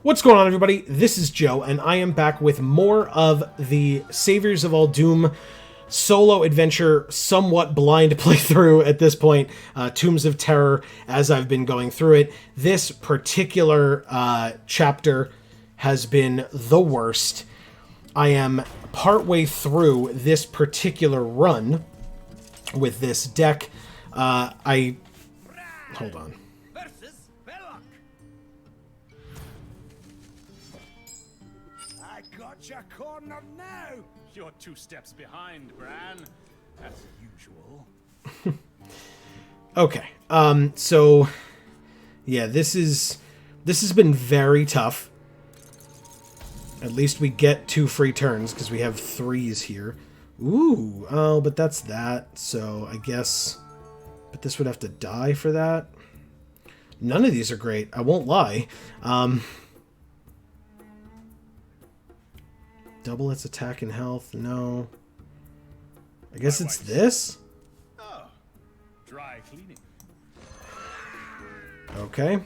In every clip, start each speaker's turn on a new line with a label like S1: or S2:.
S1: What's going on, everybody? This is Joe, and I am back with more of the Saviors of Uldum solo adventure, somewhat blind playthrough at this point, Tombs of Terror, as I've been going through it. This particular chapter has been the worst. I am partway through this particular run with this deck. Hold on.
S2: You're cornered now. You're 2 steps behind, Bran, as usual.
S1: Okay. So yeah, this has been very tough. At least we get 2 free turns because we have 3s here. Ooh, oh, but that's that. So I guess, but this would have to die for that. None of these are great. I won't lie. Double its attack and health. No. I guess it's this?
S2: Oh, dry cleaning.
S1: Okay.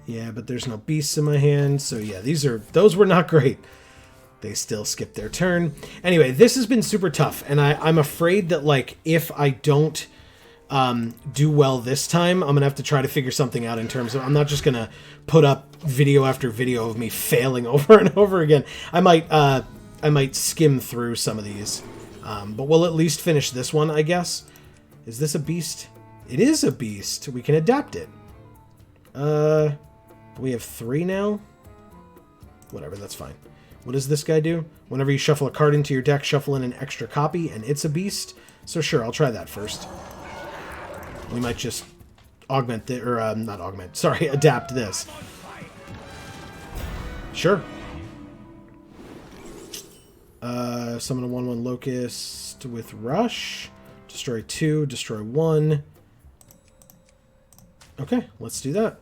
S1: Yeah, but there's no beasts in my hand, so yeah, those were not great. They still skipped their turn. Anyway, this has been super tough, and I'm afraid that, like, if I don't do well this time, I'm gonna have to try to figure something out in terms of, I'm not just gonna put up video after video of me failing over and over again. I might skim through some of these, but we'll at least finish this one, I guess. Is this a beast? It is a beast. We can adapt it. We have 3 now. Whatever, that's fine. What does this guy do? Whenever you shuffle a card into your deck, shuffle in an extra copy, and it's a beast. So sure, I'll try that first. We might just augment it, or not augment, sorry, adapt this. Sure. Summon a 1/1 Locust with Rush. Destroy 2, destroy 1. Okay, let's do that.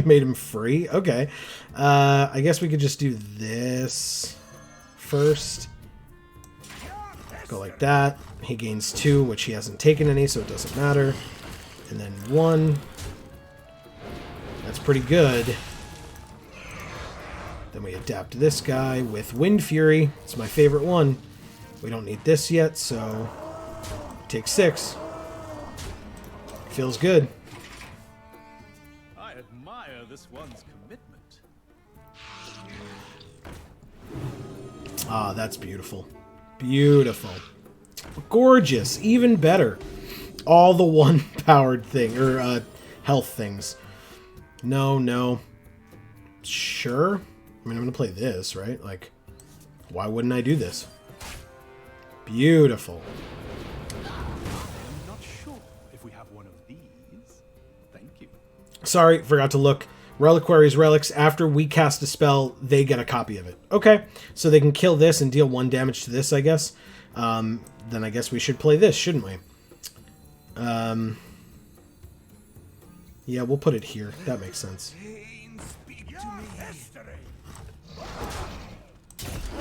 S1: Made him free. Okay. I guess we could just do this first. Go like that. He gains 2, which he hasn't taken any, so it doesn't matter. And then 1. That's pretty good. Then we adapt this guy with Wind Fury. It's my favorite one. We don't need this yet, so take 6. Feels good.
S2: I admire this one's commitment.
S1: Ah, that's beautiful. Beautiful. Gorgeous. Even better. All the 1-powered thing, or health things. No. Sure. I mean, I'm going to play this, right? Like, why wouldn't I do this? Beautiful.
S2: I'm not sure if we have one of these. Thank you.
S1: Sorry, forgot to look. Reliquary's relics, after we cast a spell, they get a copy of it. Okay, so they can kill this and deal 1 damage to this, I guess. Then I guess we should play this, shouldn't we? Yeah, we'll put it here. That makes sense.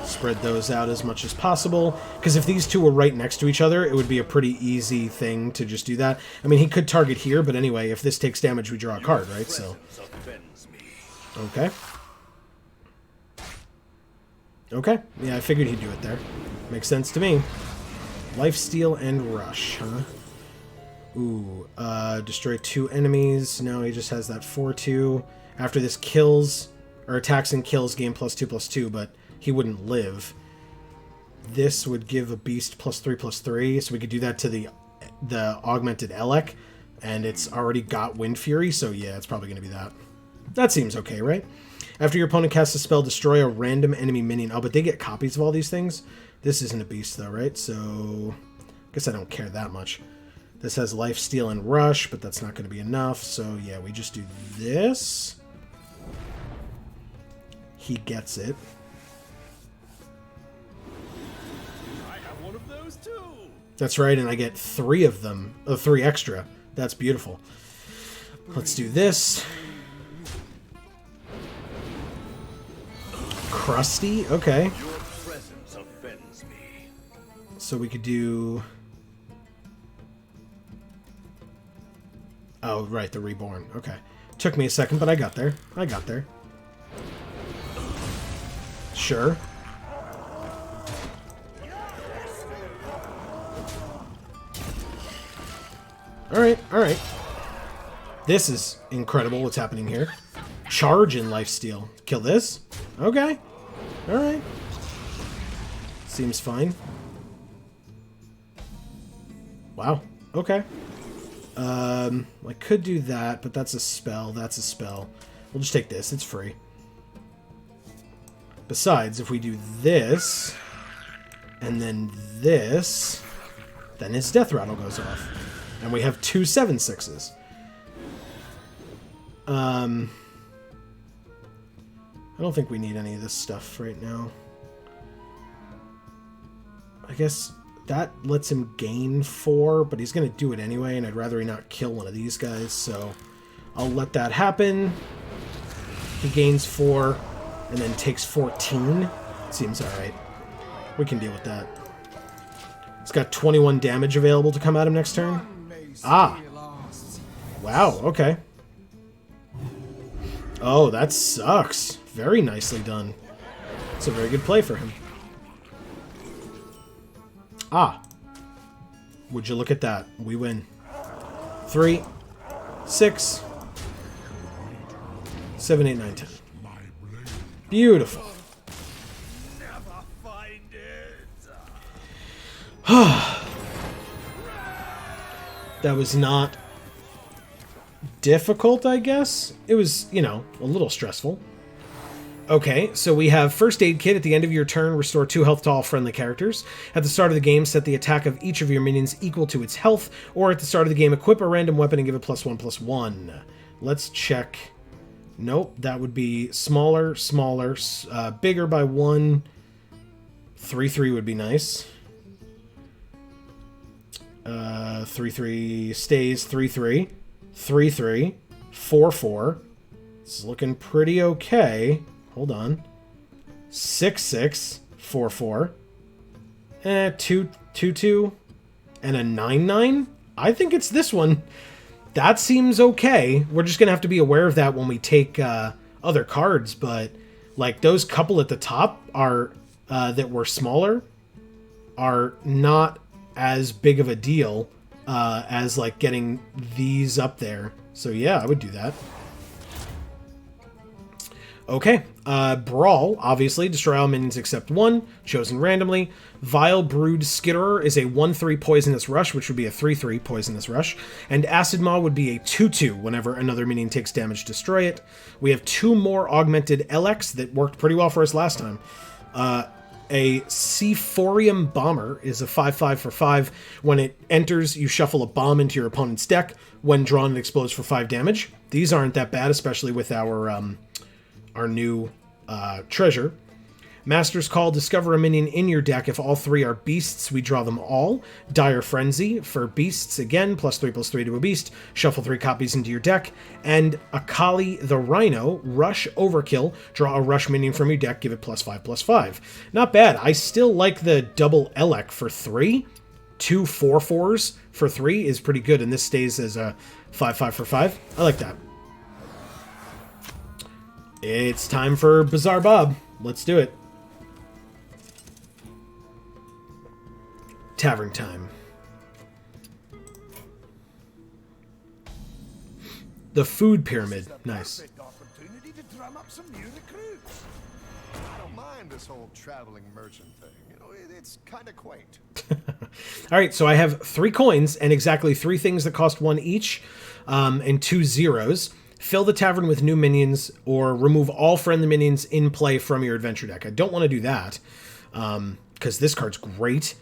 S1: Spread those out as much as possible, because if these 2 were right next to each other, it would be a pretty easy thing to just do that. I mean, he could target here, but anyway, if this takes damage, we draw a card, right? So, okay. Okay, yeah, I figured he'd do it there. Makes sense to me. Lifesteal and Rush, huh? Ooh, destroy 2 enemies. No, he just has that 4/2. After this kills, or attacks and kills, gain +2/+2, but he wouldn't live. This would give a beast +3/+3, so we could do that to the augmented Elec, and it's already got Wind Fury, so yeah, it's probably going to be that. That seems okay, right? After your opponent casts a spell, destroy a random enemy minion. Oh, but they get copies of all these things? This isn't a beast, though, right? So, I guess I don't care that much. This has Lifesteal and Rush, but that's not going to be enough, so yeah, we just do this. He gets it. That's right, and I get 3 of them. 3 extra. That's beautiful. Let's do this. Crusty? Okay. So we could do... Oh, right, the Reborn. Okay. Took me a second, but I got there. I got there. Sure. Alright, alright. This is incredible what's happening here. Charge in lifesteal. Kill this? Okay. Alright. Seems fine. Wow. Okay. I could do that, but that's a spell. That's a spell. We'll just take this. It's free. Besides, if we do this, and then this, then his death rattle goes off. And we have 2 7/6s. I don't think we need any of this stuff right now. I guess that lets him gain 4, but he's going to do it anyway, and I'd rather he not kill one of these guys, so I'll let that happen. He gains 4, and then takes 14. Seems alright. We can deal with that. He's got 21 damage available to come at him next turn. Ah! Wow, okay. Oh, that sucks. Very nicely done. It's a very good play for him. Ah. Would you look at that? We win. 3, 6, 7, 8, 9, 10. Beautiful.
S2: Never find it.
S1: That was not difficult, I guess. It was, you know, a little stressful. Okay, so we have First Aid Kit. At the end of your turn, restore 2 health to all friendly characters. At the start of the game, set the attack of each of your minions equal to its health, or at the start of the game, equip a random weapon and give it +1/+1. Let's check. Nope, that would be smaller, smaller, bigger by 1. 3/3 would be nice. 3/3 stays 3/3. 3/3. 4/4. It's looking pretty okay. Hold on. 6/6. 4/4. 2/2. And a 9/9? I think it's this one. That seems okay. We're just going to have to be aware of that when we take other cards, but like those couple at the top are that were smaller are not as big of a deal as like getting these up there. So yeah, I would do that. Okay, Brawl, obviously. Destroy all minions except 1, chosen randomly. Vile Brood Skitterer is a 1/3 Poisonous Rush, which would be a 3/3 Poisonous Rush. And Acid Maw would be a 2/2 whenever another minion takes damage, destroy it. We have 2 more augmented LX that worked pretty well for us last time. A Seaphorium Bomber is a 5/5 for 5. When it enters, you shuffle a bomb into your opponent's deck. When drawn, it explodes for 5 damage. These aren't that bad, especially with our new treasure. Master's Call, discover a minion in your deck. If all 3 are beasts, we draw them all. Dire Frenzy, for beasts, again, +3/+3 to a beast. Shuffle 3 copies into your deck. And Akali the Rhino, Rush Overkill, draw a Rush minion from your deck, give it +5/+5. Not bad. I still like the double Elec for 3. 2 4/4s for 3 is pretty good, and this stays as a 5/5 for 5. I like that. It's time for Bizarre Bob. Let's do it. Tavern time. The Food Pyramid. Nice.
S3: Opportunity to drum up some new recruits. I don't mind this whole traveling merchant thing. You know, it's kind of quaint.
S1: All right, so I have 3 coins and exactly 3 things that cost 1 each, and 2 zeros. Fill the tavern with new minions, or remove all friendly minions in play from your adventure deck. I don't want to do that, because this card's great.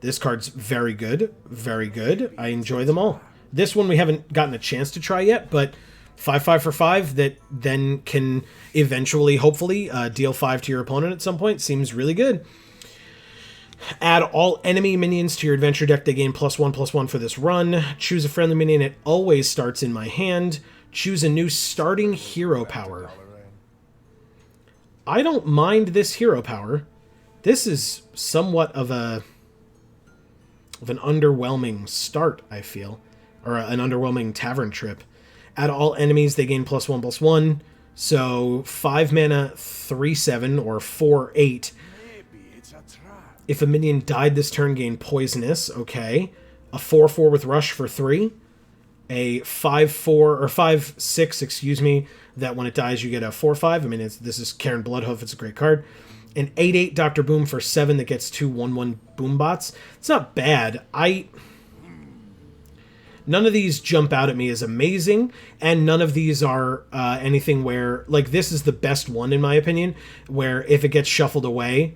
S1: This card's very good. Very good. I enjoy them all. This one we haven't gotten a chance to try yet, but 5/5 for 5 that then can eventually, hopefully, deal 5 to your opponent at some point seems really good. Add all enemy minions to your adventure deck. They gain +1/+1 for this run. Choose a friendly minion. It always starts in my hand. Choose a new starting hero power. I don't mind this hero power. This is somewhat of a of an underwhelming start, I feel. Or an underwhelming tavern trip. Add all enemies, they gain +1/+1. So 5 mana, 3/7, or 4/8.
S3: Maybe it's a trap.
S1: If a minion died this turn, gain poisonous. Okay. A 4/4 with rush for 3. A 5/4 or 5/6, excuse me, that when it dies you get a 4/5. I mean, this is Karen Bloodhoof. It's a great card. An 8/8 Dr. Boom for 7 that gets 2 1/1 boom bots. It's not bad. None of these jump out at me as amazing, and none of these are anything where, like, this is the best one in my opinion, where if it gets shuffled away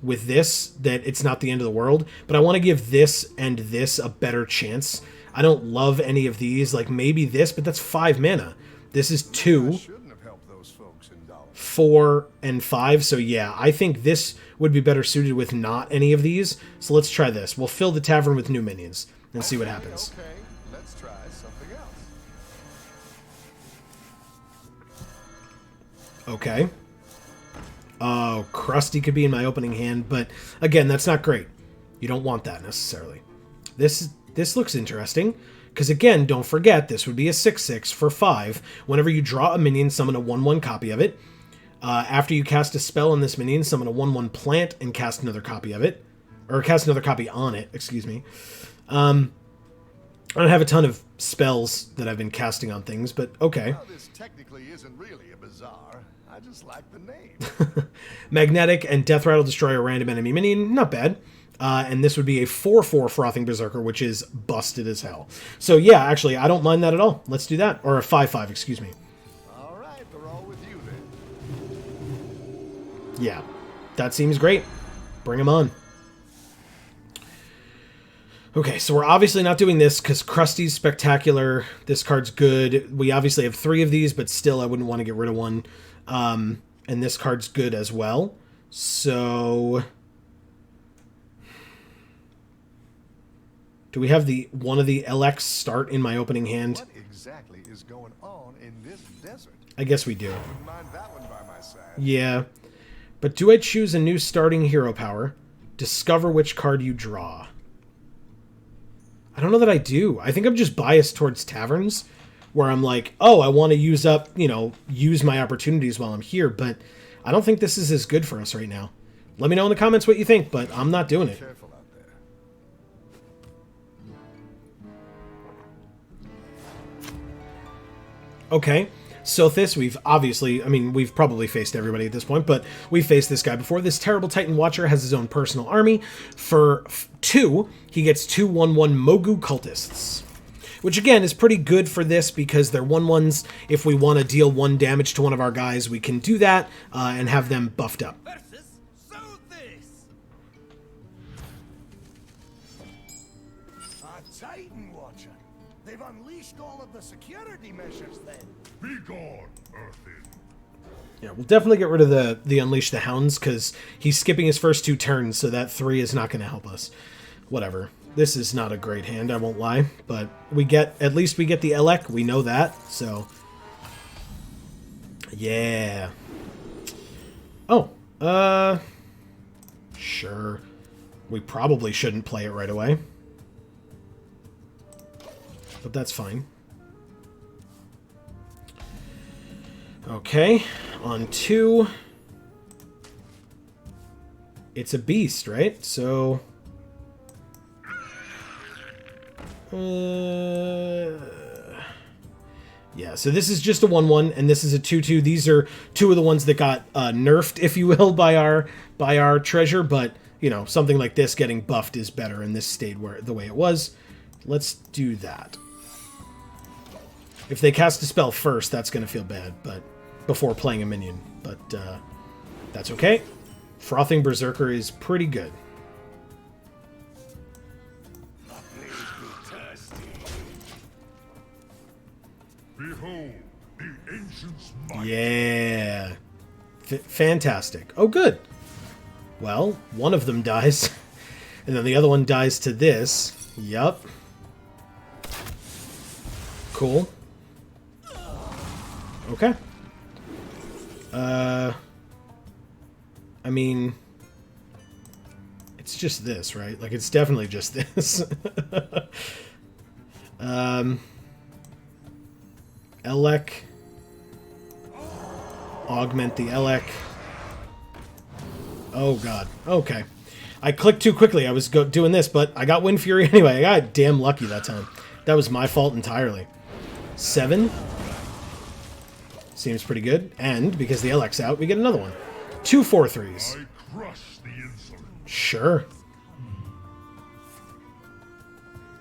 S1: with this, that it's not the end of the world. But I want to give this and this a better chance. I don't love any of these, like maybe this, but that's 5 mana. This is 2,
S3: Shouldn't have helped those folks in dollars.
S1: 4, and 5. So yeah, I think this would be better suited with not any of these. So let's try this. We'll fill the tavern with new minions and see what happens.
S3: Okay, let's try something else.
S1: Okay. Oh, Krusty could be in my opening hand, but again, that's not great. You don't want that necessarily. This looks interesting, because again, don't forget, this would be a 6/6 for 5. Whenever you draw a minion, summon a 1/1 copy of it. After you cast a spell on this minion, summon a 1/1 plant and cast another copy of it. Or cast another copy on it, excuse me. I don't have a ton of spells that I've been casting on things, but okay.
S3: Well, this technically isn't really a bazaar. I just like the name.
S1: Magnetic and Death Rattle destroy a random enemy minion. Not bad. And this would be a 4/4 Frothing Berserker, which is busted as hell. So yeah, actually, I don't mind that at all. Let's do that. Or a 5/5, excuse me.
S3: All right, they're all with you then.
S1: Yeah, that seems great. Bring them on. Okay, so we're obviously not doing this because Krusty's spectacular. This card's good. We obviously have 3 of these, but still I wouldn't want to get rid of one. And this card's good as well. So do we have one of the LX start in my opening hand?
S3: What exactly is going on in this desert?
S1: I guess we do.
S3: Wouldn't mind that one by my side.
S1: Yeah. But do I choose a new starting hero power? Discover which card you draw. I don't know that I do. I think I'm just biased towards taverns, where I'm like, oh, I want to use up, use my opportunities while I'm here, but I don't think this is as good for us right now. Let me know in the comments what you think, but I'm not doing it.
S3: Careful out there.
S1: Okay, Sothis, we've probably faced everybody at this point, but we've faced this guy before. This terrible Titan Watcher has his own personal army. For 2, he gets 2 1/1 Mogu Cultists, which again is pretty good for this because they're 1/1s. If we want to deal 1 damage to one of our guys, we can do that and have them buffed up.
S2: Versus Sothis.
S3: A Titan Watcher. They've unleashed all of the security measures then.
S4: Be gone, Earthin.
S1: Yeah, we'll definitely get rid of the Unleash the Hounds because he's skipping his first 2 turns, so that 3 is not going to help us. Whatever. This is not a great hand, I won't lie, but at least we get the Elec. We know that, so yeah. Oh, sure. We probably shouldn't play it right away, but that's fine. Okay, on 2. It's a beast, right? So yeah, so this is just a 1/1, and this is a 2/2. These are 2 of the ones that got nerfed, if you will, by our treasure, but something like this getting buffed is better, and this stayed the way it was. Let's do that. If they cast a spell first, that's going to feel bad, but before playing a minion, but that's okay. Frothing Berserker is pretty good.
S4: Behold, the ancient's might.
S1: Yeah. Fantastic. Oh, good. Well, one of them dies, and then the other one dies to this. Yup. Cool. Okay. just this, right? Like, it's definitely just this. Elec. Augment the Elec. Oh, God. Okay. I clicked too quickly. I was doing this, but I got Wind Fury anyway. I got damn lucky that time. That was my fault entirely. 7. Seems pretty good. And, because the Elec's out, we get another one. 2 4/3s.
S4: I crush the insolent.
S1: Sure.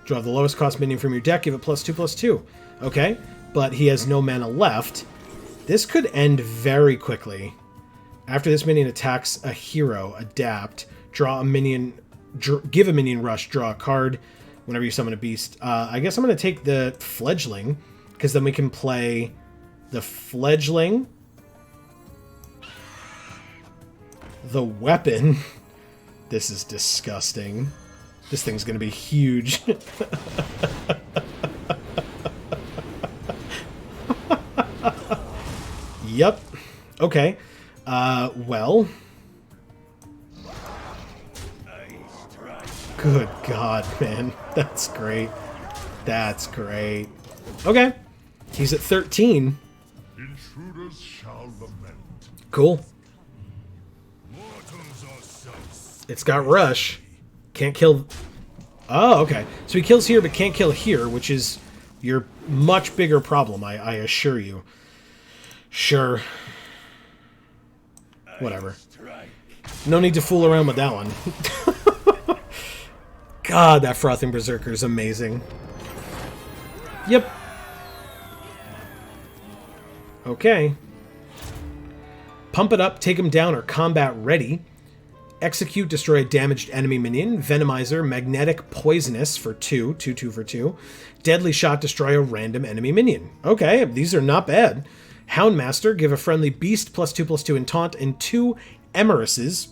S1: Draw the lowest cost minion from your deck, give it +2/+2. Okay, but he has no mana left. This could end very quickly. After this minion attacks a hero, adapt, draw a minion, give a minion rush, draw a card whenever you summon a beast. I guess I'm going to take the Fledgling, because then we can play the Fledgling, the Weapon. This is disgusting. This thing's going to be huge. Yep. Okay. Well. Good God, man. That's great. That's great. Okay. He's at 13.
S4: Intruders shall lament.
S1: Cool.
S4: Mortals are so
S1: It's got Rush. Can't kill... Oh, okay. So he kills here, but can't kill here, which is your much bigger problem, I assure you. Sure. Whatever. No need to fool around with that one. God, that Frothing Berserker is amazing. Yep. Okay. Pump it up, take him down, or combat ready. Execute, destroy a damaged enemy minion. Venomizer, magnetic, poisonous for 2. 2/2 for 2. Deadly shot, destroy a random enemy minion. Okay, these are not bad. Houndmaster, give a friendly beast +2/+2 in taunt, and 2 Emerises.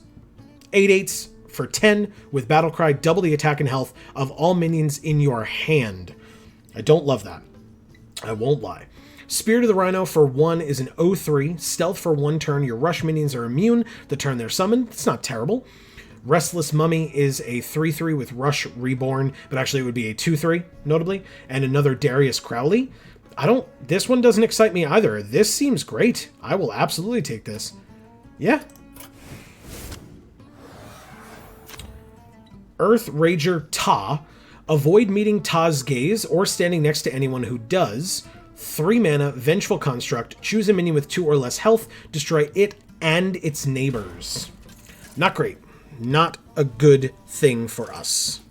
S1: 8/8s for 10 with Battlecry, double the attack and health of all minions in your hand. I don't love that. I won't lie. Spirit of the Rhino for 1 is an 0/3. Stealth for 1 turn. Your rush minions are immune the turn they're summoned. It's not terrible. Restless Mummy is a 3/3 with Rush Reborn, but actually it would be a 2/3, notably. And another Darius Crowley. This one doesn't excite me either. This seems great. I will absolutely take this. Yeah. Earth Rager Ta. Avoid meeting Ta's gaze or standing next to anyone who does. 3 mana, Vengeful Construct. Choose a minion with 2 or less health. Destroy it and its neighbors. Not great. Not a good thing for us.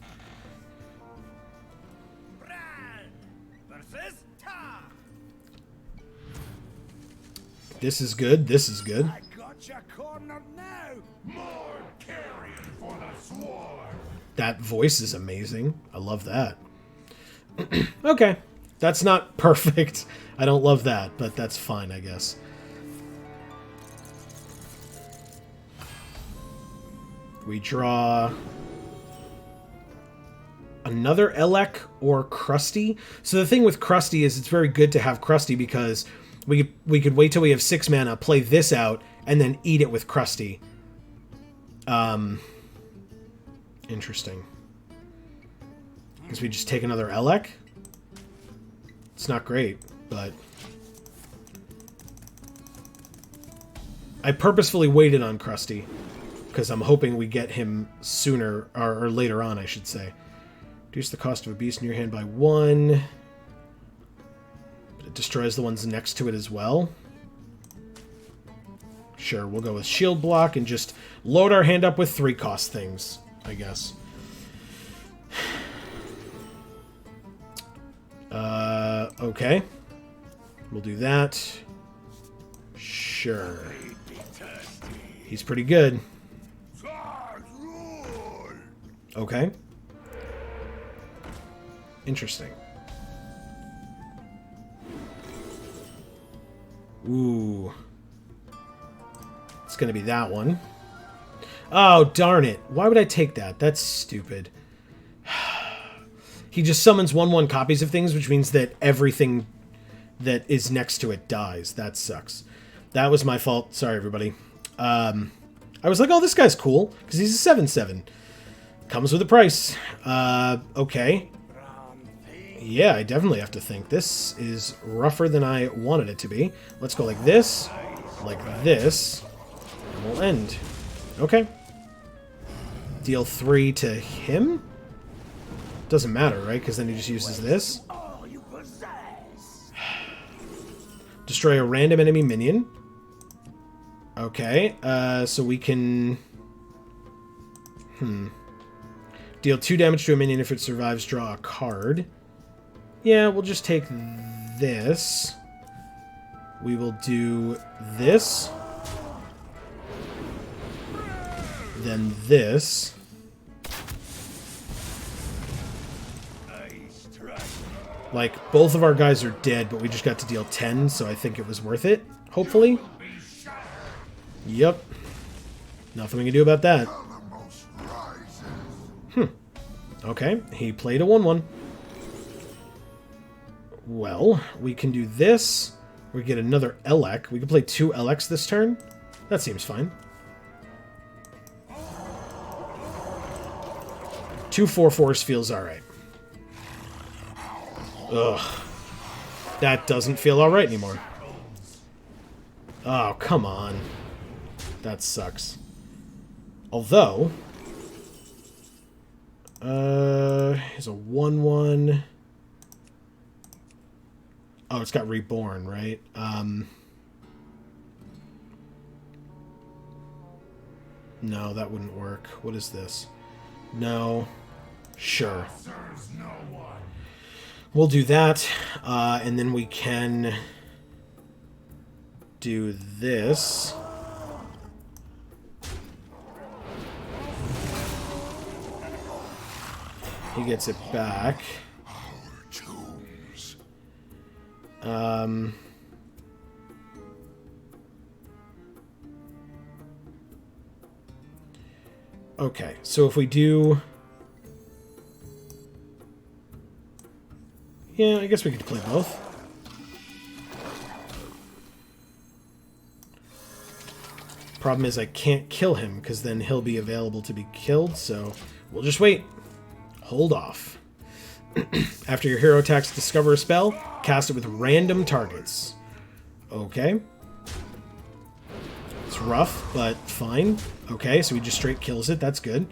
S1: This is good. This is good.
S3: I got you cornered now.
S4: More carrion for the sword.
S1: That voice is amazing. I love that. Okay. That's not perfect. I don't love that, but that's fine, I guess. We draw another Elec or Krusty. So the thing with Krusty is it's very good to have Krusty because we could wait till we have 6 mana, play this out, and then eat it with Krusty. Interesting. Because we just take another Elec? It's not great, but... I purposefully waited on Krusty, because I'm hoping we get him sooner, or later on, I should say. Reduce the cost of a beast in your hand by 1. But it destroys the ones next to it as well. Sure, we'll go with Shield Block and just load our hand up with 3-cost things, I guess. Okay. We'll do that. Sure. He's pretty good. Okay. Interesting. Ooh. It's gonna be that one. Oh, darn it. Why would I take that? That's stupid. He just summons 1/1 copies of things, which means that everything that is next to it dies. That sucks. That was my fault. Sorry, everybody. I was like, oh, this guy's cool, because he's a 7/7. Comes with a price. Okay. Yeah, I definitely have to think. This is rougher than I wanted it to be. Let's go like this, and we'll end. Okay. Deal 3 to him? Doesn't matter, right? Because then he just uses this. Destroy a random enemy minion. Okay, so we can... Deal 2 damage to a minion if it survives, draw a card. Yeah, we'll just take this. We will do this. Then this. Like, both of our guys are dead, but we just got to deal 10, so I think it was worth it. Hopefully. Yep. Nothing we can do about that. Okay, he played a 1-1. Well, we can do this. We get another Elec. We can play 2 Elecs this turn. That seems fine. 2 4/4s feels alright. Ugh. That doesn't feel alright anymore. Oh, come on. That sucks. Although... It's a 1-1... Oh, it's got Reborn, right? No, that wouldn't work. What is this? No. Sure. We'll do that, and then we can do this. He gets it back. Okay, so if we do... Yeah, I guess we could play both. Problem is I can't kill him, because then he'll be available to be killed, so we'll just wait. Hold off. After your hero attacks, discover a spell, cast it with random targets. Okay. It's rough, but fine. Okay, so he just straight kills it. That's good.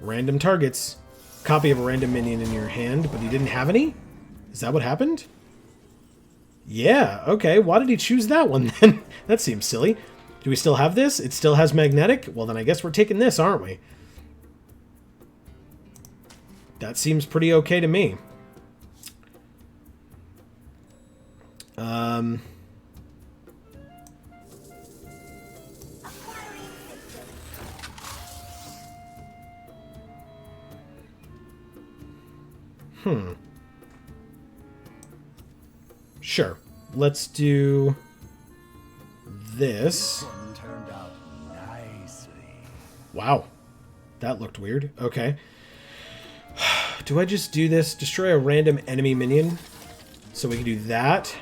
S1: Random targets. Copy of a random minion in your hand, but he didn't have any? Is that what happened? Yeah, okay. Why did he choose that one then? That seems silly. Do we still have this? It still has magnetic? Well, then I guess we're taking this, aren't we? That seems pretty okay to me. Sure. Let's do this.
S3: Turned out nicely.
S1: Wow. That looked weird. Okay. Do I just do this? Destroy a random enemy minion? So we can do that.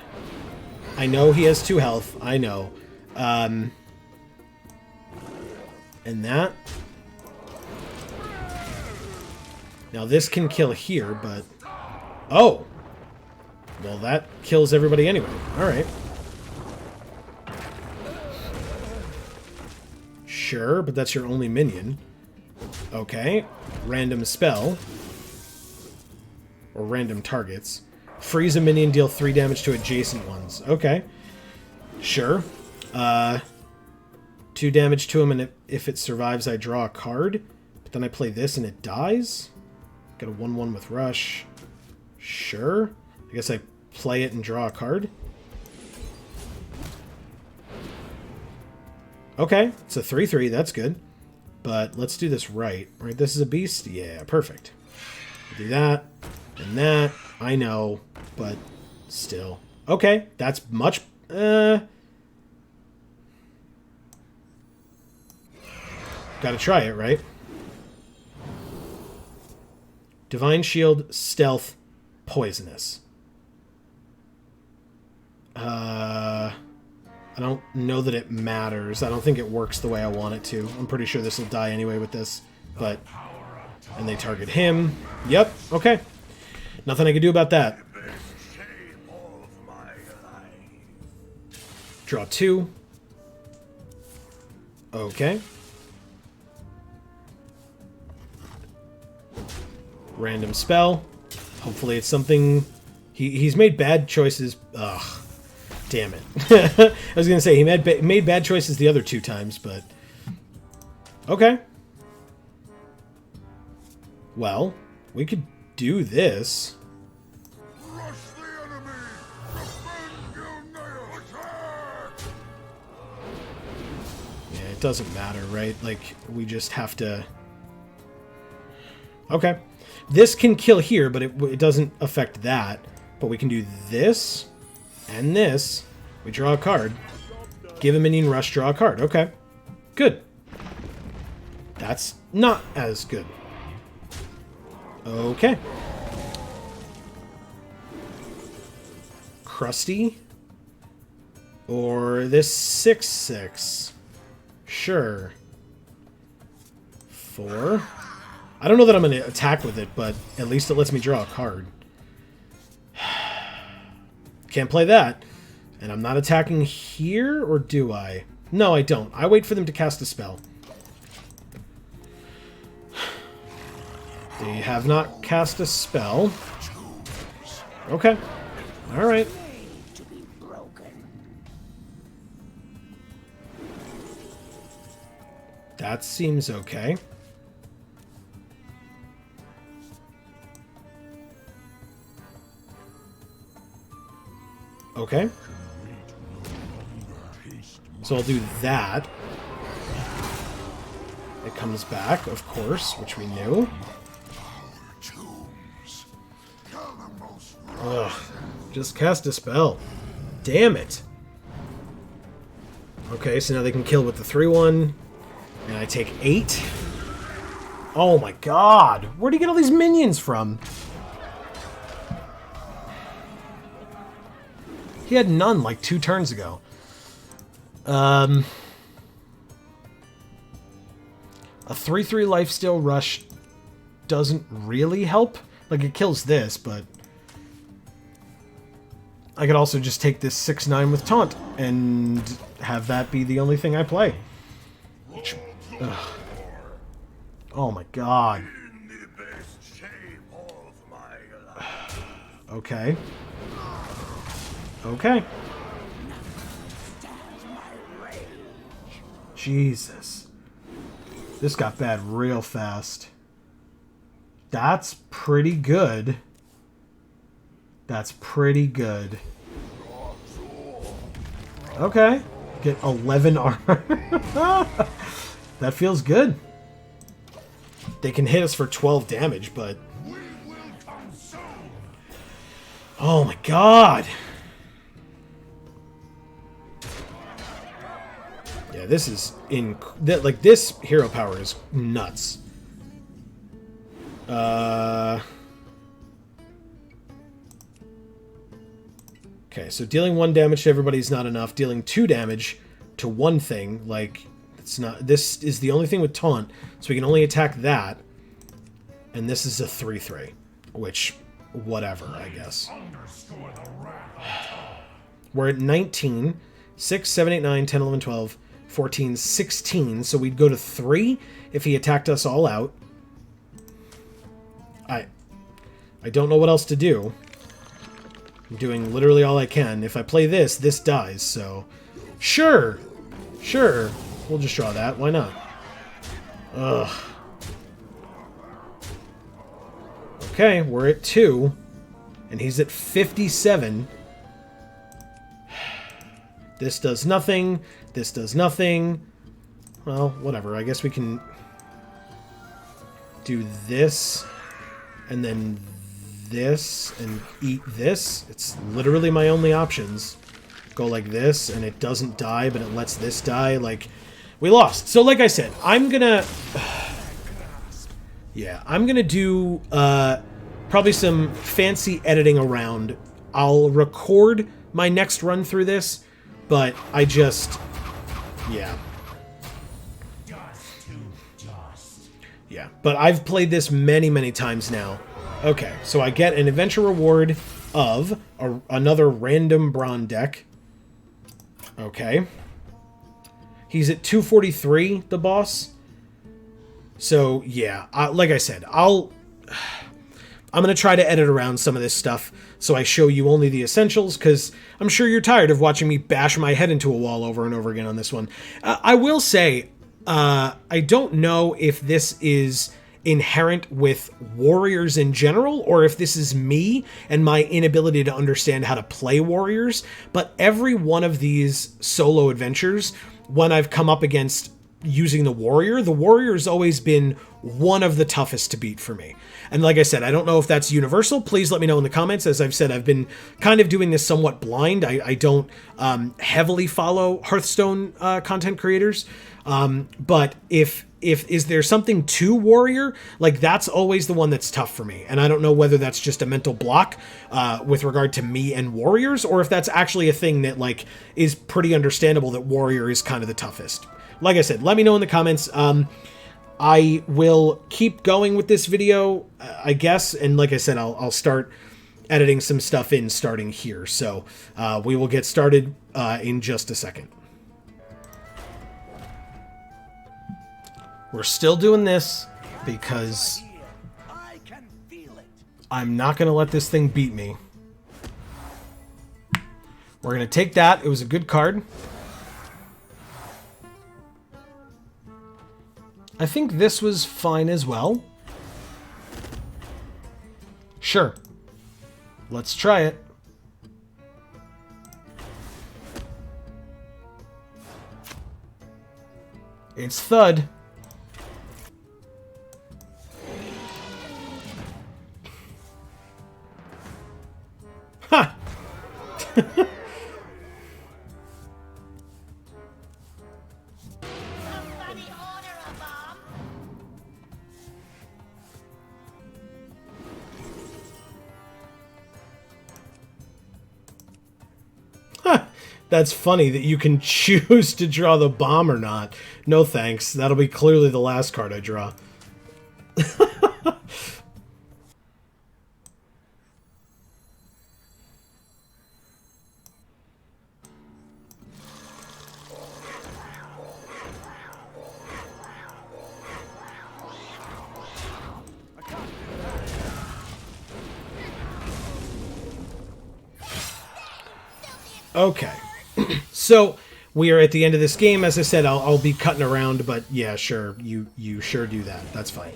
S1: I know he has 2 health. I know. And that. Now this can kill here, but... Oh! Well, that kills everybody anyway. Alright. Sure, but that's your only minion. Okay. Random spell. Or random targets. Freeze a minion, deal 3 damage to adjacent ones. Okay. Sure. 2 damage to him, and if it survives, I draw a card. But then I play this and it dies? Got a 1-1 with Rush. Sure. I guess I play it and draw a card. Okay, it's a 3-3, that's good. But let's do this right. Right, this is a beast? Yeah, perfect. Do that, and that. I know, but still. Okay, that's much... Gotta try it, right? Divine Shield, Stealth, Poisonous. I don't know that it matters. I don't think it works the way I want it to. I'm pretty sure this will die anyway with this. But... And they target him. Yep, okay. Nothing I can do about that. Draw 2. Okay. Random spell. Hopefully it's something... He's made bad choices... Ugh. Damn it. I was going to say, he made bad choices the other 2 times, but... Okay. Well, we could do this.
S4: Rush the enemy! Defend Gilneas! Attack!
S1: Yeah, it doesn't matter, right? Like, we just have to... Okay. This can kill here, but it doesn't affect that. But we can do this and this. We draw a card. Give a minion rush, draw a card. Okay. Good. That's not as good. Okay. Crusty. Or this 6/6. Sure. 4. I don't know that I'm going to attack with it, but at least it lets me draw a card. Can't play that. And I'm not attacking here, or do I? No, I don't. I wait for them to cast a spell. They have not cast a spell. Okay. Alright. That seems okay. Okay. So I'll do that. It comes back, of course, which we knew. Ugh. Just cast a spell. Damn it. Okay, so now they can kill with the 3/1. And I take 8. Oh my god. Where'd he get all these minions from? He had none like 2 turns ago. A 3/3 lifesteal rush doesn't really help. Like, it kills this, but... I could also just take this 6/9 with taunt and have that be the only thing I play. Ugh. Oh my god. Okay. Okay. Jesus. This got bad real fast. That's pretty good. That's pretty good. Okay. Get 11 armor. That feels good. They can hit us for 12 damage, but... Oh my god! Yeah, this is like, this hero power is nuts. Okay, so dealing 1 damage to everybody is not enough. Dealing 2 damage to one thing, like, it's not... This is the only thing with taunt, so we can only attack that. And this is a 3/3, which, whatever, I guess. We're at 19. 6, 7, 8, 9, 10, 11, 12, 14, 16. So we'd go to 3 if he attacked us all out. I don't know what else to do. I'm doing literally all I can. If I play this, this dies, so... Sure! Sure. We'll just draw that. Why not? Ugh. Okay, we're at 2. And he's at 57. This does nothing. This does nothing. Well, whatever. I guess we can do this. And then this. And eat this. It's literally my only options. Go like this, and it doesn't die, but it lets this die. Like, we lost. So, like I said, I'm gonna... Yeah, I'm gonna do probably some fancy editing around. I'll record my next run through this but I just... yeah. Yeah, but I've played this many, many times now. Okay, so I get an adventure reward of another random Brawn deck. Okay. He's at 243, the boss. So, yeah, like I said, I'm going to try to edit around some of this stuff so I show you only the essentials, because I'm sure you're tired of watching me bash my head into a wall over and over again on this one. I will say, I don't know if this is inherent with warriors in general, or if this is me and my inability to understand how to play warriors, but every one of these solo adventures, when I've come up against using the warrior has always been one of the toughest to beat for me. And like I said, I don't know if that's universal. Please let me know in the comments. As I've said, I've been kind of doing this somewhat blind. I don't heavily follow Hearthstone content creators. But if is there something to warrior, like that's always the one that's tough for me. And I don't know whether that's just a mental block with regard to me and warriors, or if that's actually a thing that like is pretty understandable, that warrior is kind of the toughest. Like I said, let me know in the comments. I will keep going with this video, I guess. And like I said, I'll start editing some stuff in starting here. So we will get started in just a second. We're still doing this because I'm not going to let this thing beat me. We're going to take that. It was a good card. I think this was fine as well. Sure. Let's try it. It's Thud. Ha! That's funny that you can choose to draw the bomb or not. No thanks. That'll be clearly the last card I draw. Okay. So we are at the end of this game. As I said, I'll be cutting around, but yeah, sure. You sure do that. That's fine.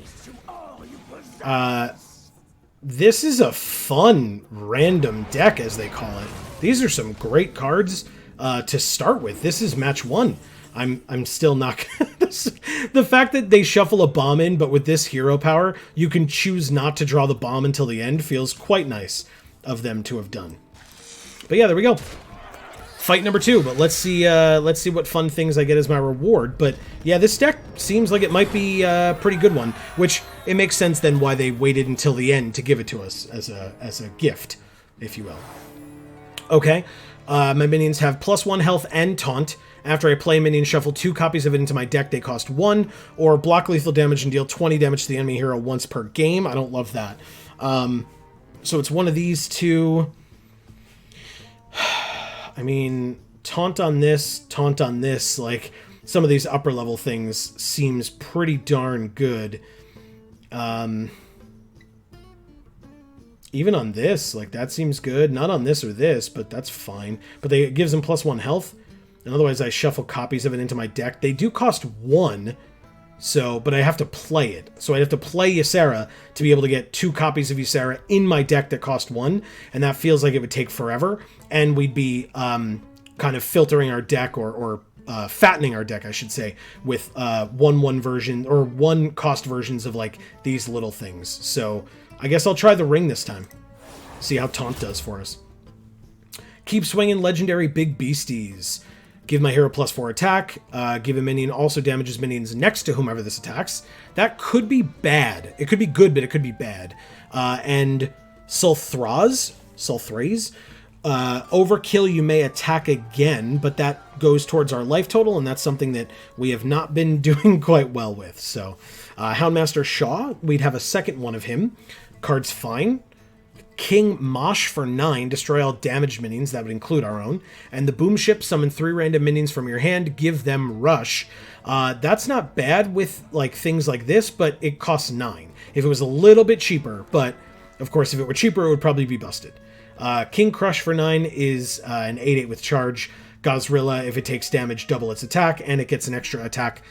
S1: This is a fun random deck, as they call it. These are some great cards to start with. This is match one. I'm still not... The fact that they shuffle a bomb in, but with this hero power, you can choose not to draw the bomb until the end, feels quite nice of them to have done. But yeah, there we go. Fight number 2, but let's see what fun things I get as my reward. But yeah, this deck seems like it might be a pretty good one, which it makes sense then why they waited until the end to give it to us as a gift, if you will. Okay, my minions have +1 health and taunt. After I play a minion, shuffle 2 copies of it into my deck. They cost 1, or block lethal damage and deal 20 damage to the enemy hero once per game. I don't love that. So it's one of these two. I mean, taunt on this, like, some of these upper level things seems pretty darn good. Even on this, like, that seems good. Not on this or this, but that's fine. But it gives them +1 health. And otherwise, I shuffle copies of it into my deck. They do cost 1, so, but I have to play it. So I'd have to play Ysera to be able to get 2 copies of Ysera in my deck that cost 1, and that feels like it would take forever. And we'd be kind of filtering our deck, or fattening our deck, I should say, with 1/1 version, or 1 cost versions of like these little things. So I guess I'll try the ring this time. See how taunt does for us. Keep swinging legendary big beasties. Give my hero +4 attack. Give a minion also damages minions next to whomever this attacks. That could be bad. It could be good, but it could be bad. And Sulthraze Overkill, you may attack again, but that goes towards our life total, and that's something that we have not been doing quite well with. So, Houndmaster Shaw, we'd have a second one of him. Card's fine. King Mosh for 9, destroy all damaged minions, that would include our own. And the Boom Ship, summon 3 random minions from your hand, give them Rush. That's not bad with like things like this, but it costs 9. If it was a little bit cheaper, but of course if it were cheaper it would probably be busted. King Crush for 9 is an 8/8 with charge. Gozrilla, if it takes damage, double its attack, and it gets an extra attack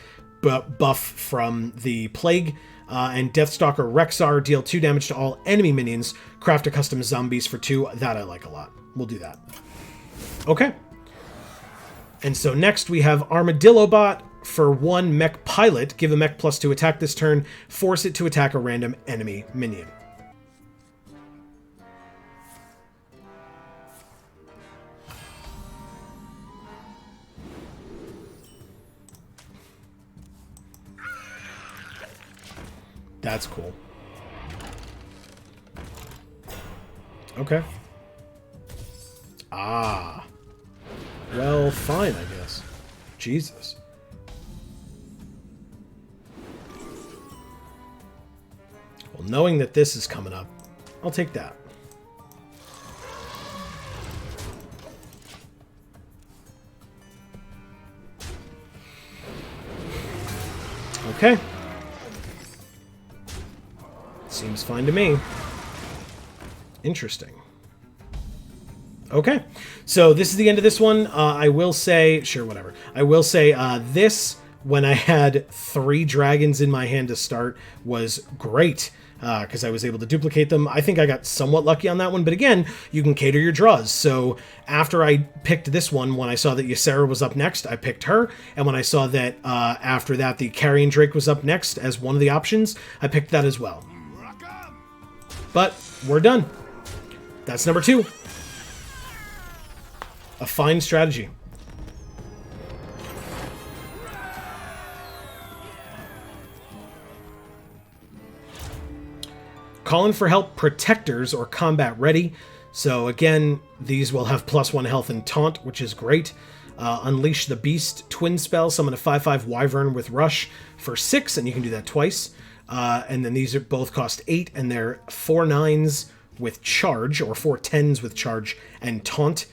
S1: buff from the Plague. And Deathstalker Rexar, deal 2 damage to all enemy minions. Craft a custom zombies for 2. That I like a lot. We'll do that. Okay. And so next we have Armadillo Bot for 1 Mech Pilot. Give a Mech +2 attack this turn. Force it to attack a random enemy minion. That's cool. Okay. Ah. Well, fine, I guess. Jesus. Well, knowing that this is coming up, I'll take that. Okay. Seems fine to me. Interesting. Okay, so this is the end of this one. I will say, sure, whatever. I will say this, when I had 3 dragons in my hand to start, was great. Because I was able to duplicate them. I think I got somewhat lucky on that one, but again, you can cater your draws. So after I picked this one, when I saw that Ysera was up next, I picked her. And when I saw that after that the Carrion Drake was up next as one of the options, I picked that as well. But we're done. That's number 2. A fine strategy. Calling for help, protectors or combat ready. So again, these will have +1 health and taunt, which is great. Unleash the Beast, twin spell, summon a 5/5 Wyvern with Rush for 6, and you can do that twice. And then these are both cost 8, and they're 4 9s with charge, or 4 10s with charge and taunt.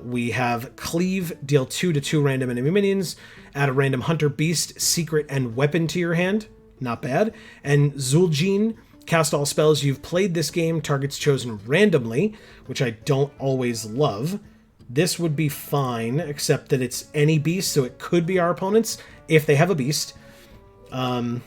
S1: We have Cleave, deal 2 to 2 random enemy minions. Add a random Hunter, Beast, Secret, and Weapon to your hand. Not bad. And Zul'jin, cast all spells you've played this game, targets chosen randomly, which I don't always love. This would be fine, except that it's any beast, so it could be our opponents if they have a beast. I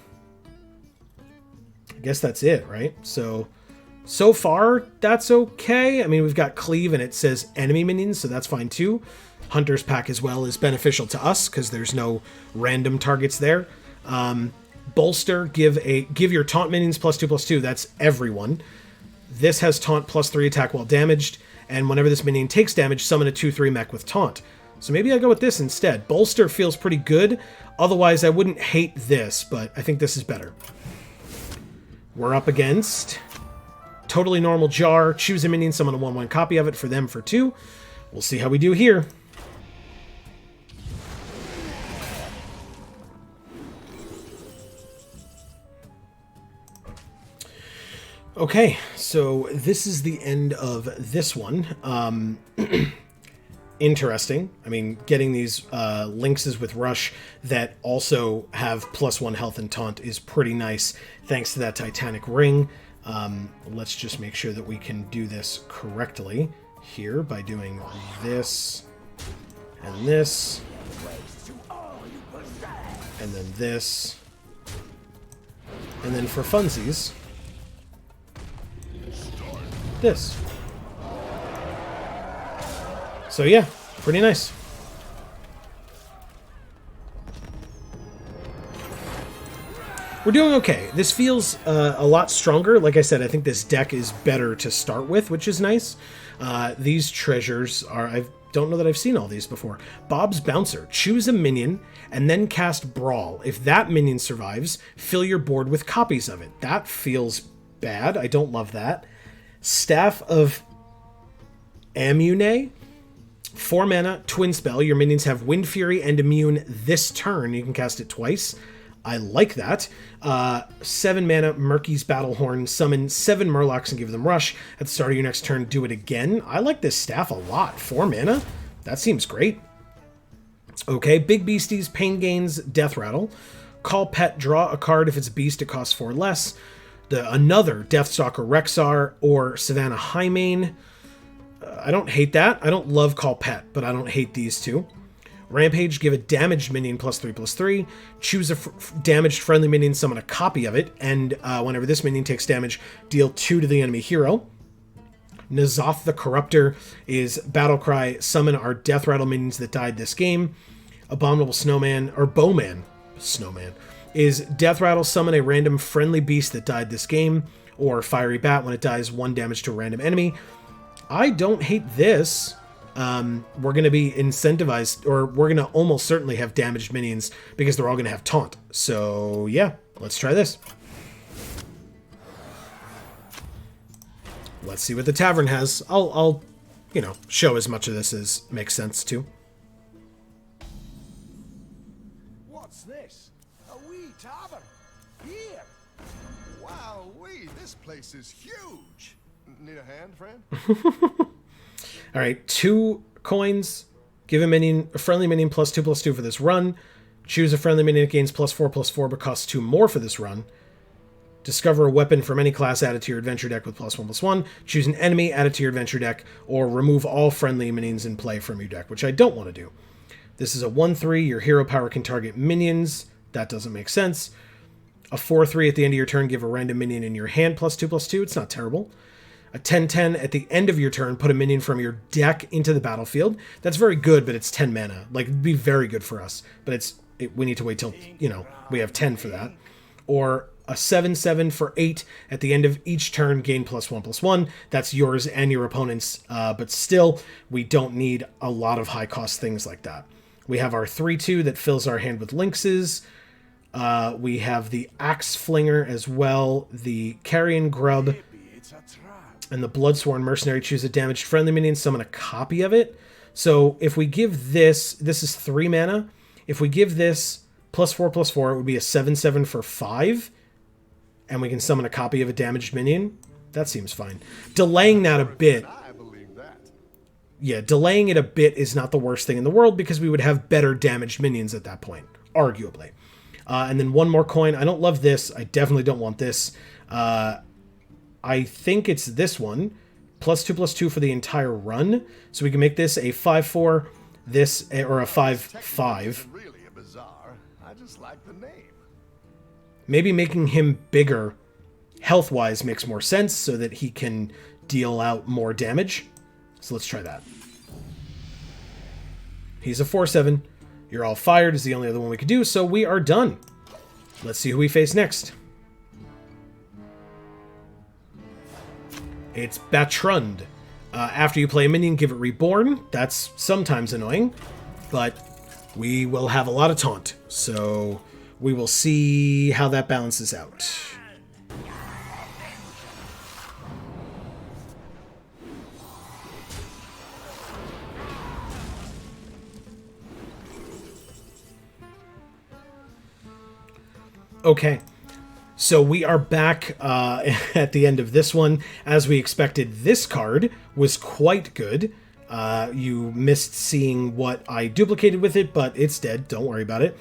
S1: guess that's it, right? So far, that's okay. I mean, we've got Cleave, and it says enemy minions, so that's fine too. Hunter's Pack as well is beneficial to us, because there's no random targets there. Bolster, give your taunt minions +2/+2. That's everyone. This has taunt +3 attack while damaged, and whenever this minion takes damage, summon a 2/3 mech with taunt. So maybe I go with this instead. Bolster feels pretty good. Otherwise, I wouldn't hate this, but I think this is better. We're up against Totally Normal Jar. Choose a minion, summon a 1/1 copy of it for them for 2. We'll see how we do here. Okay, so this is the end of this one. Interesting. I mean, getting these Lynxes with Rush that also have +1 health and taunt is pretty nice, thanks to that Titanic Ring. Let's just make sure that we can do this correctly here by doing this, and this, and then this, and then for funsies, this. So yeah, pretty nice. We're doing okay. This feels a lot stronger. Like I said, I think this deck is better to start with, which is nice. These treasures are... I don't know that I've seen all these before. Bob's Bouncer. Choose a minion and then cast Brawl. If that minion survives, fill your board with copies of it. That feels bad. I don't love that. Staff of Amune. 4 mana, twin spell. Your minions have Wind Fury and Immune this turn. You can cast it twice. I like that. 7 mana, Murky's Battlehorn. Summon 7 Murlocs and give them Rush. At the start of your next turn, do it again. I like this staff a lot. 4 mana? That seems great. Okay, Big Beasties, Pain Gains, Death Rattle. Call Pet, draw a card. If it's a beast, it costs 4 less. Another Deathstalker Rexar or Savannah Highmane. I don't hate that. I don't love Call Pet, but I don't hate these two. Rampage, give a damaged minion +3/+3. Choose a damaged friendly minion, summon a copy of it, and whenever this minion takes damage, deal 2 to the enemy hero. N'Zoth the Corruptor is Battlecry, summon our Death Rattle minions that died this game. Abominable Snowman, or Bowman, Snowman, is Death Rattle, summon a random friendly beast that died this game, or Fiery Bat, when it dies 1 damage to a random enemy. I don't hate this. We're going to be incentivized, or we're going to almost certainly have damaged minions because they're all going to have Taunt. So yeah, let's try this. Let's see what the tavern has. I'll show as much of this as makes sense too.
S3: What's this? A wee tavern? Here? Wow, this place is huge. Need a hand, friend?
S1: All right, 2 coins. Give a friendly minion +2/+2 for this run. Choose a friendly minion that gains +4/+4 but costs 2 more for this run. Discover a weapon from any class added to your adventure deck with +1/+1. Choose an enemy added to your adventure deck, or remove all friendly minions in play from your deck, which I don't want to do. This is a 1/3. Your hero power can target minions. That doesn't make sense. A 4/3 at the end of your turn. Give a random minion in your hand +2/+2. It's not terrible. A 10/10 at the end of your turn. Put a minion from your deck into the battlefield. That's very good, but it's 10 mana. Like, it'd be very good for us. But we need to wait till, we have 10 for that. Or a 7/7 for 8 at the end of each turn, gain +1/+1. That's yours and your opponent's, but still, we don't need a lot of high-cost things like that. We have our 3/2 that fills our hand with Lynxes. We have the Axe Flinger as well, the Carrion Grub, and the Bloodsworn Mercenary. Choose a damaged friendly minion, summon a copy of it. So if we give this is 3 mana. If we give this +4/+4, it would be a 7/7 for 5. And we can summon a copy of a damaged minion. That seems fine. Delaying that a bit.
S3: I believe that.
S1: Yeah, delaying it a bit is not the worst thing in the world because we would have better damaged minions at that point, arguably. And then 1 more coin. I don't love this. I definitely don't want this. I think it's this one. +2/+2 for the entire run. So we can make this a 5/4, or a 5/5.
S3: Really a bazaar. I just like the name.
S1: Maybe making him bigger health-wise makes more sense so that he can deal out more damage. So let's try that. He's a 4/7. You're all fired is the only other one we could do, so we are done. Let's see who we face next. It's Batrund. After you play a minion, give it Reborn. That's sometimes annoying, but we will have a lot of taunt, so we will see how that balances out. Okay, so we are back at the end of this one. As we expected, this card was quite good. You missed seeing what I duplicated with it, but it's dead. Don't worry about it.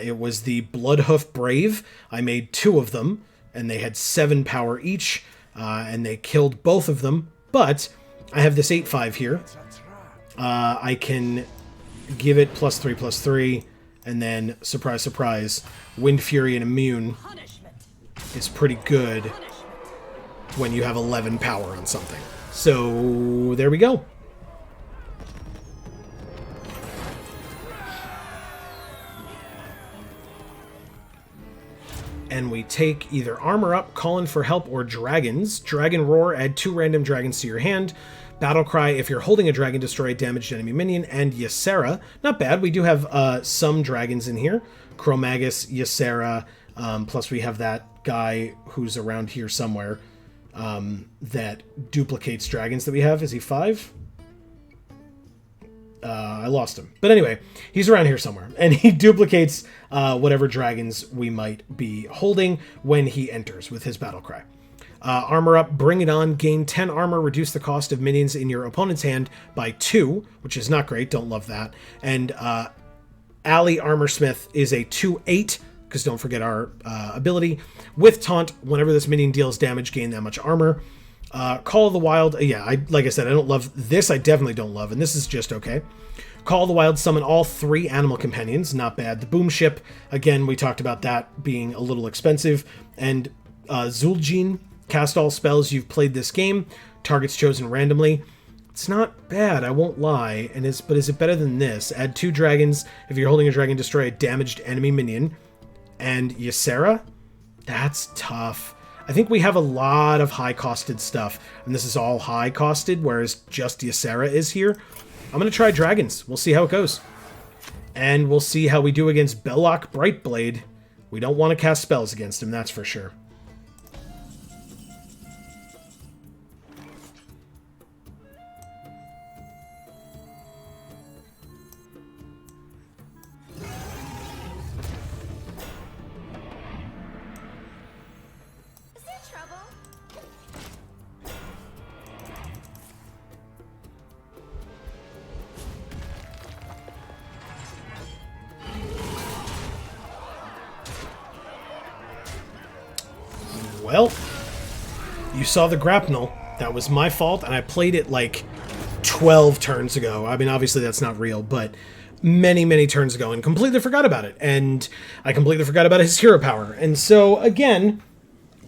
S1: It was the Bloodhoof Brave. I made 2 of them, and they had 7 power each, and they killed both of them. But I have this 8/5 here. I can give it +3/+3, and then, surprise, surprise, Wind Fury and Immune is pretty good when you have 11 power on something. So, there we go. And we take either Armor Up, Calling for Help, or Dragons. Dragon Roar, add 2 random dragons to your hand. Battle Cry, if you're holding a dragon, destroy a damaged enemy minion. And Ysera, not bad. We do have some dragons in here. Chromagus, Ysera, plus we have that guy who's around here somewhere. that duplicates dragons that we have. Is he 5? I lost him. But anyway, he's around here somewhere. And he duplicates whatever dragons we might be holding when he enters with his battle cry. Armor up, bring it on, gain 10 armor, reduce the cost of minions in your opponent's hand by 2, which is not great, don't love that. And Ally Armorsmith is a 2/8, because don't forget our ability. With Taunt, whenever this minion deals damage, gain that much armor. Call of the Wild, like I said, I don't love this. I definitely don't love, and this is just okay. Call of the Wild, summon all 3 animal companions, not bad. The Boom Ship, again, we talked about that being a little expensive. And Zul'jin, cast all spells you've played this game, targets chosen randomly. It's not bad, I won't lie, but is it better than this? Add 2 dragons. If you're holding a dragon, destroy a damaged enemy minion. And Ysera? That's tough. I think we have a lot of high-costed stuff, and this is all high-costed, whereas just Ysera is here. I'm going to try dragons. We'll see how it goes. And we'll see how we do against Belloc Brightblade. We don't want to cast spells against him, that's for sure. Well, you saw the grapnel. That was my fault, and I played it like 12 turns ago. I mean, obviously that's not real, but many, many turns ago, and completely forgot about it. And I completely forgot about his hero power. And so, again,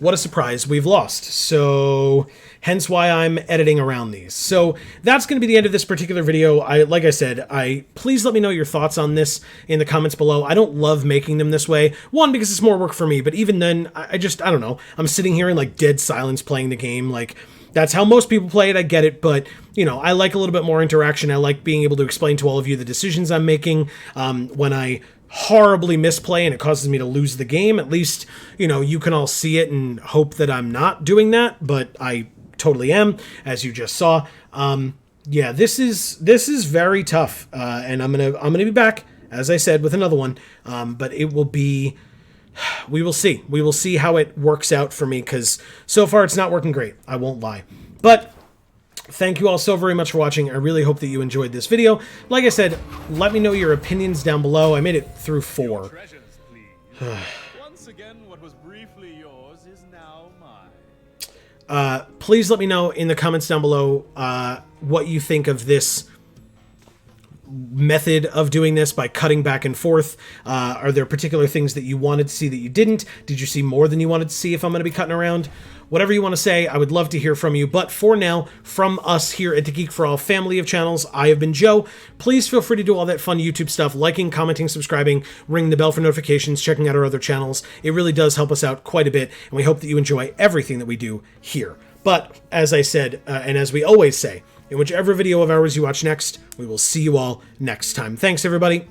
S1: what a surprise, we've lost. So, hence why I'm editing around these. So, that's going to be the end of this particular video. Like I said, please let me know your thoughts on this in the comments below. I don't love making them this way. One, because it's more work for me, but even then, I don't know. I'm sitting here in like dead silence playing the game. Like, that's how most people play it, I get it, but, you know, I like a little bit more interaction. I like being able to explain to all of you the decisions I'm making. When I horribly misplay and it causes me to lose the game, at least, you know, you can all see it and hope that I'm not doing that, but I totally am, as you just saw. Yeah, this is very tough, and I'm gonna be back, as I said, with another one, but it will be... We will see how it works out for me, because so far it's not working great, I won't lie. But thank you all so very much for watching. I really hope that you enjoyed this video. Like I said, let me know your opinions down below. I made it through 4.
S2: Treasures, please. Once again, what was briefly yours is now mine.
S1: Please let me know in the comments down below what you think of this method of doing this by cutting back and forth. Are there particular things that you wanted to see that you didn't? Did you see more than you wanted to see if I'm going to be cutting around? Whatever you want to say, I would love to hear from you. But for now, from us here at the Geek for All family of channels, I have been Joe. Please feel free to do all that fun YouTube stuff, liking, commenting, subscribing, ring the bell for notifications, checking out our other channels. It really does help us out quite a bit, and we hope that you enjoy everything that we do here. But, as I said, and as we always say, in whichever video of ours you watch next, we will see you all next time. Thanks, everybody.